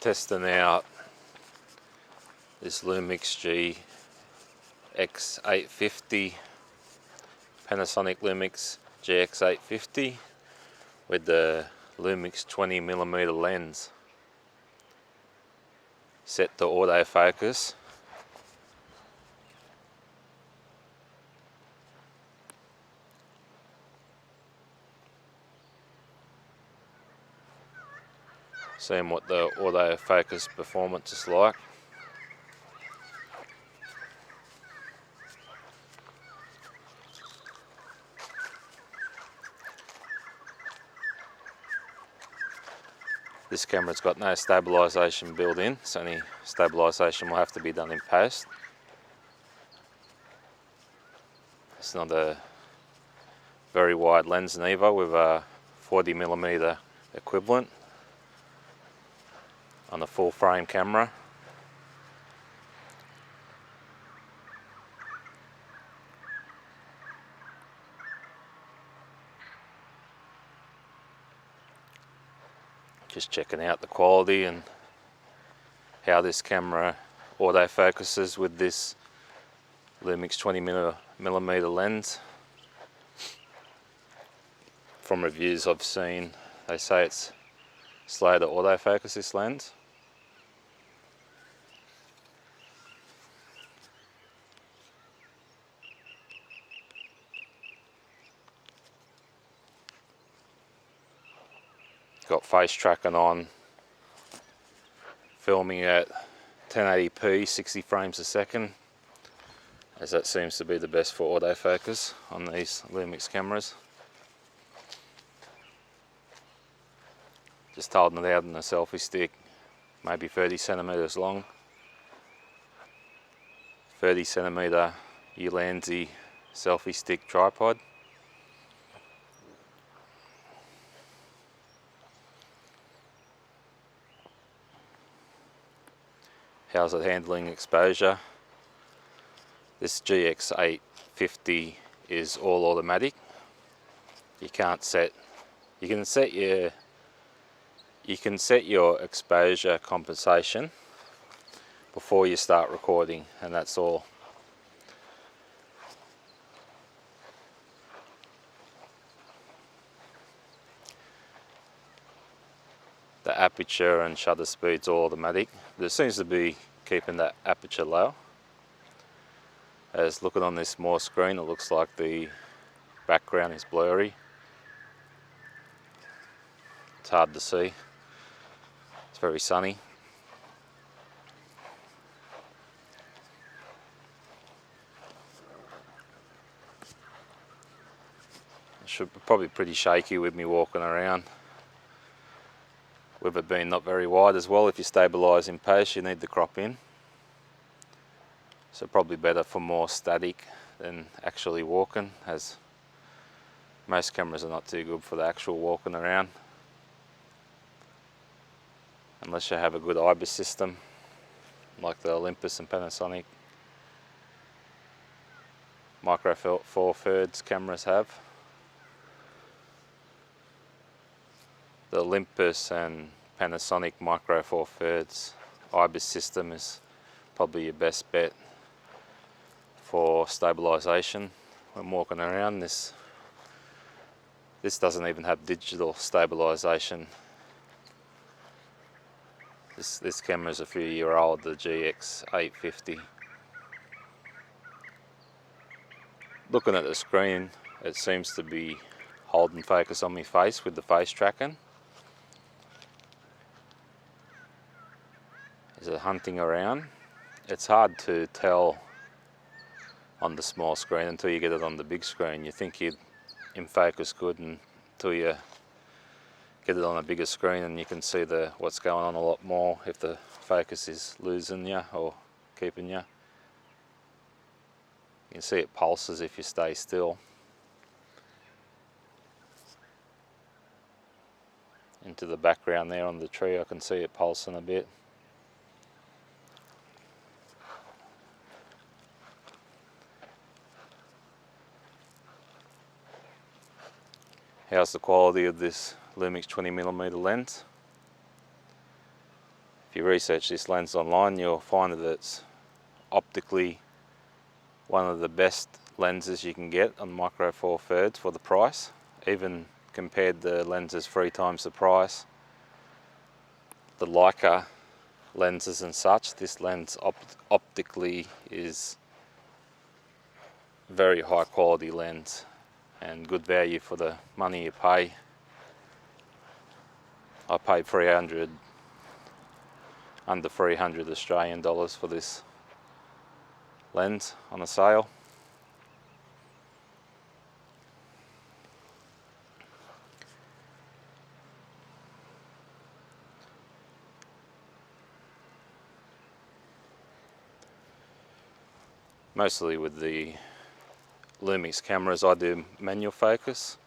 Testing out this Lumix GX850, Panasonic Lumix GX850 with the Lumix 20mm lens set to autofocus. Seeing what the autofocus performance is like. This camera's got no stabilisation built in, so any stabilisation will have to be done in post. It's not a very wide lens neither, with a 40mm equivalent on a full frame camera. Just checking out the quality and how this camera autofocuses with this Lumix 20mm lens. From reviews I've seen, they say it's slow to autofocus, this lens. Got face tracking on, filming at 1080p 60 frames a second, as that seems to be the best for autofocus on these Lumix cameras. Just holding it out in a selfie stick, maybe 30 centimeters long, 30 centimeter Ulanzi selfie stick tripod. How's it handling exposure? This GX850 is all automatic. You can set your exposure compensation before you start recording, and that's all. The aperture and shutter speed's all automatic. There seems to be keeping that aperture low. As looking on this small screen, it looks like the background is blurry. It's hard to see. It's very sunny. It should be probably pretty shaky with me walking around. With it being not very wide as well, if you stabilise in post you need to crop in. So probably better for more static than actually walking, as most cameras are not too good for the actual walking around. Unless you have a good IBIS system, like the Olympus and Panasonic Micro Four Thirds cameras have. The Olympus and Panasonic Micro Four Thirds IBIS system is probably your best bet for stabilisation when walking around. This doesn't even have digital stabilisation. This camera is a few years old, the GX850. Looking at the screen, it seems to be holding focus on my face with the face tracking. Is it hunting around? It's hard to tell on the small screen until you get it on the big screen. You think you're in focus good until you get it on a bigger screen and you can see what's going on a lot more if the focus is losing you or keeping you. You can see it pulses if you stay still. Into the background there on the tree, I can see it pulsing a bit. How's the quality of this Lumix 20mm lens? If you research this lens online, you'll find that it's optically one of the best lenses you can get on Micro Four Thirds for the price. Even compared to lenses 3 times the price, the Leica lenses and such, this lens optically is very high quality lens and good value for the money you pay. I paid 300, under 300 Australian dollars for this lens on a sale. Mostly with the Lumix cameras I do manual focus.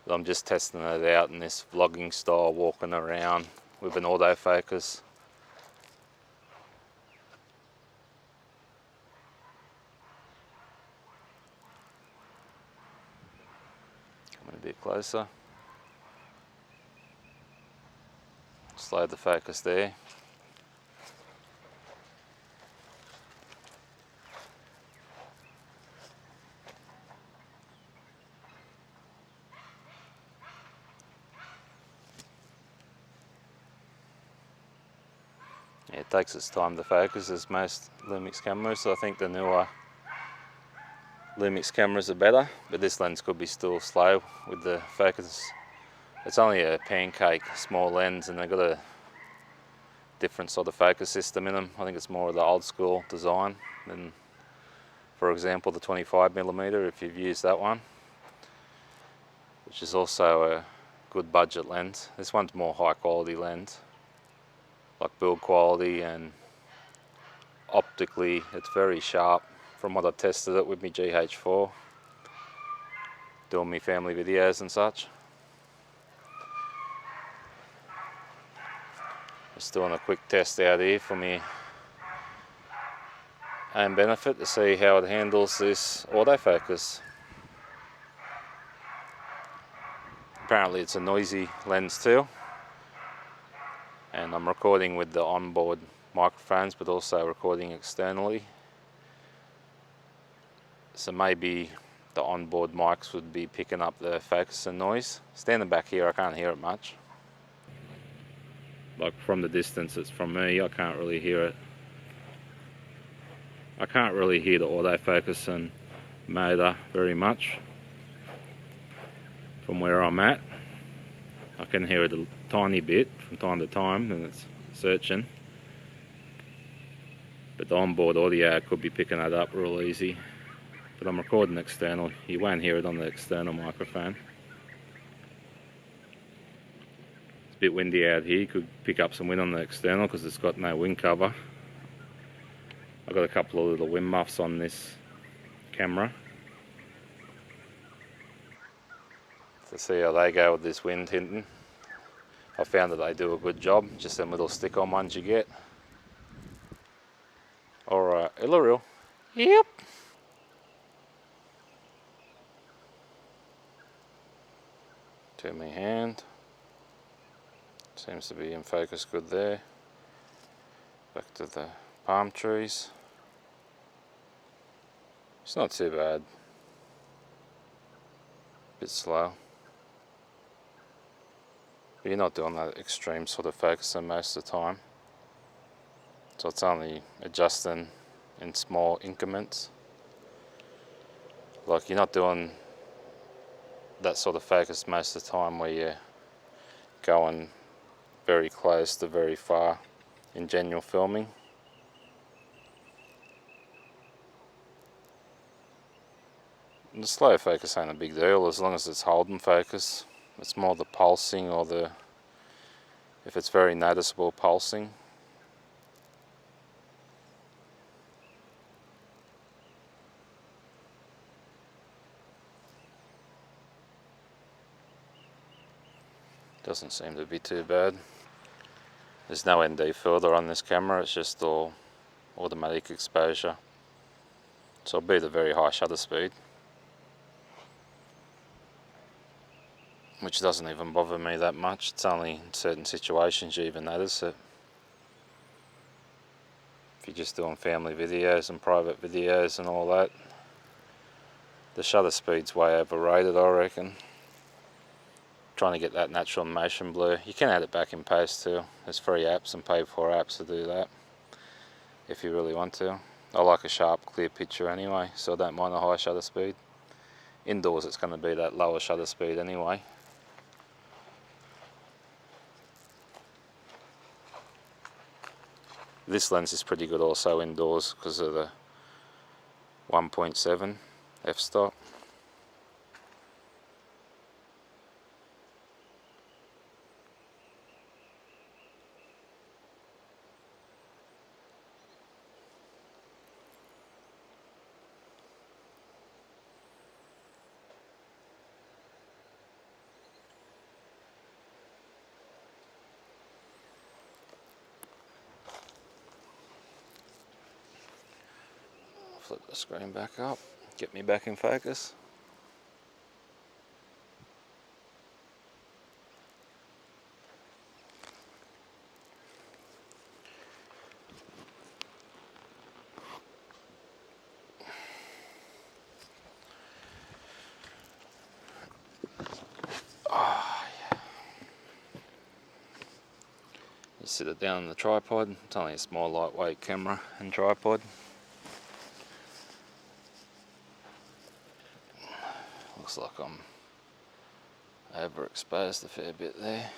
But I'm just testing it out in this vlogging style, walking around with an autofocus. Coming a bit closer. Slow the focus there. Yeah, it takes its time to focus, as most Lumix cameras. So I think the newer Lumix cameras are better, but this lens could be still slow with the focus. It's only a pancake small lens, and they've got a different sort of focus system in them. I think it's more of the old school design than, for example, the 25mm, if you've used that one, which is also a good budget lens. This one's more high quality lens, like build quality, and optically it's very sharp from what I've tested it with my GH4, doing my family videos and such. Just doing a quick test out here for me own benefit to see how it handles this autofocus. Apparently it's a noisy lens too, and I'm recording with the onboard microphones but also recording externally, so maybe the onboard mics would be picking up the focus and noise. Standing back here I can't hear it much. Like from the distance it's from me, I can't really hear it. I can't really hear the autofocus and motor very much from where I'm at. I can hear it a tiny bit from time to time and it's searching, but the onboard audio could be picking that up real easy. But I'm recording external, you won't hear it on the external microphone. It's a bit windy out here, you could pick up some wind on the external because it's got no wind cover. I've got a couple of little wind muffs on this camera to see how they go with this wind hinting. I found that they do a good job, just them little stick-on ones you get. Alright, Illaril. Yep. To my hand. Seems to be in focus good there. Back to the palm trees. It's not too bad. Bit slow. But you're not doing that extreme sort of focusing most of the time. So it's only adjusting in small increments. Like you're not doing that sort of focus most of the time where you're going very close to very far in general filming. The slow focus ain't a big deal as long as it's holding focus. It's more the pulsing or the, if it's very noticeable pulsing. Doesn't seem to be too bad. There's no ND filter on this camera, it's just all automatic exposure. So it'll be the very high shutter speed. which doesn't even bother me that much. It's only in certain situations you even notice it. If you're just doing family videos and private videos and all that, the shutter speed's way overrated, I reckon. Trying to get that natural motion blur. You can add it back in post too. There's free apps and paid for apps to do that if you really want to. I like a sharp, clear picture anyway, so I don't mind a high shutter speed. Indoors it's going to be that lower shutter speed anyway. This lens is pretty good also indoors because of the 1.7 f-stop. Flip the screen back up, get me back in focus. Oh, yeah. Just sit it down on the tripod. It's only a small lightweight camera and tripod. Looks like I'm overexposed a fair bit there.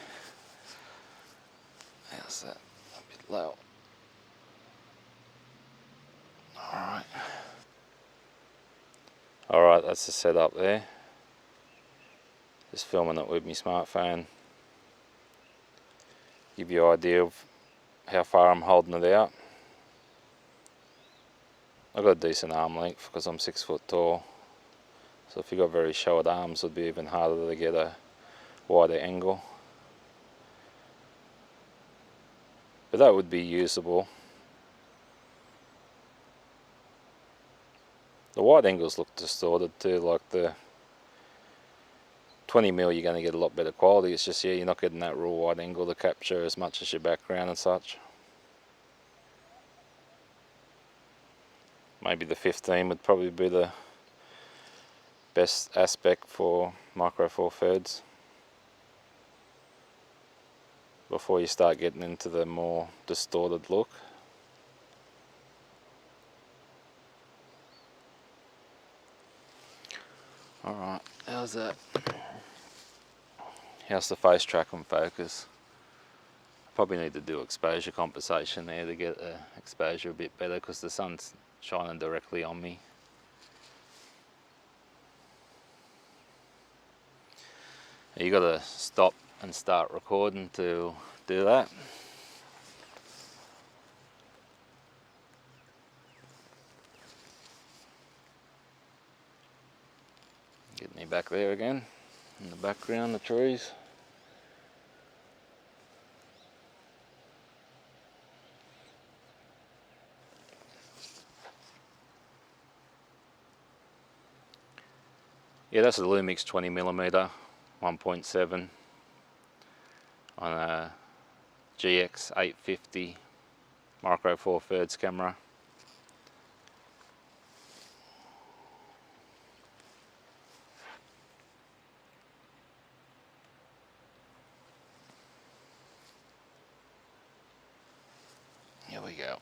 How's that? A bit low. Alright, that's the setup there. Just filming it with my smartphone. Give you an idea of how far I'm holding it out. I've got a decent arm length because I'm 6 foot tall. So if you've got very short arms, it'd be even harder to get a wider angle. But that would be usable. The wide angles look distorted too, like the 20mm you're going to get a lot better quality. It's just, yeah, you're not getting that real wide angle to capture as much as your background and such. Maybe the 15 would probably be the best aspect for micro four thirds before you start getting into the more distorted look. Alright, how's that? How's the face track and focus? Probably need to do exposure compensation there to get the exposure a bit better because the sun's shining directly on me. You got to stop and start recording to do that. Get me back there again in the background, the trees. Yeah, that's a Lumix 20mm 1.7 on a GX850 micro four thirds camera. Here we go.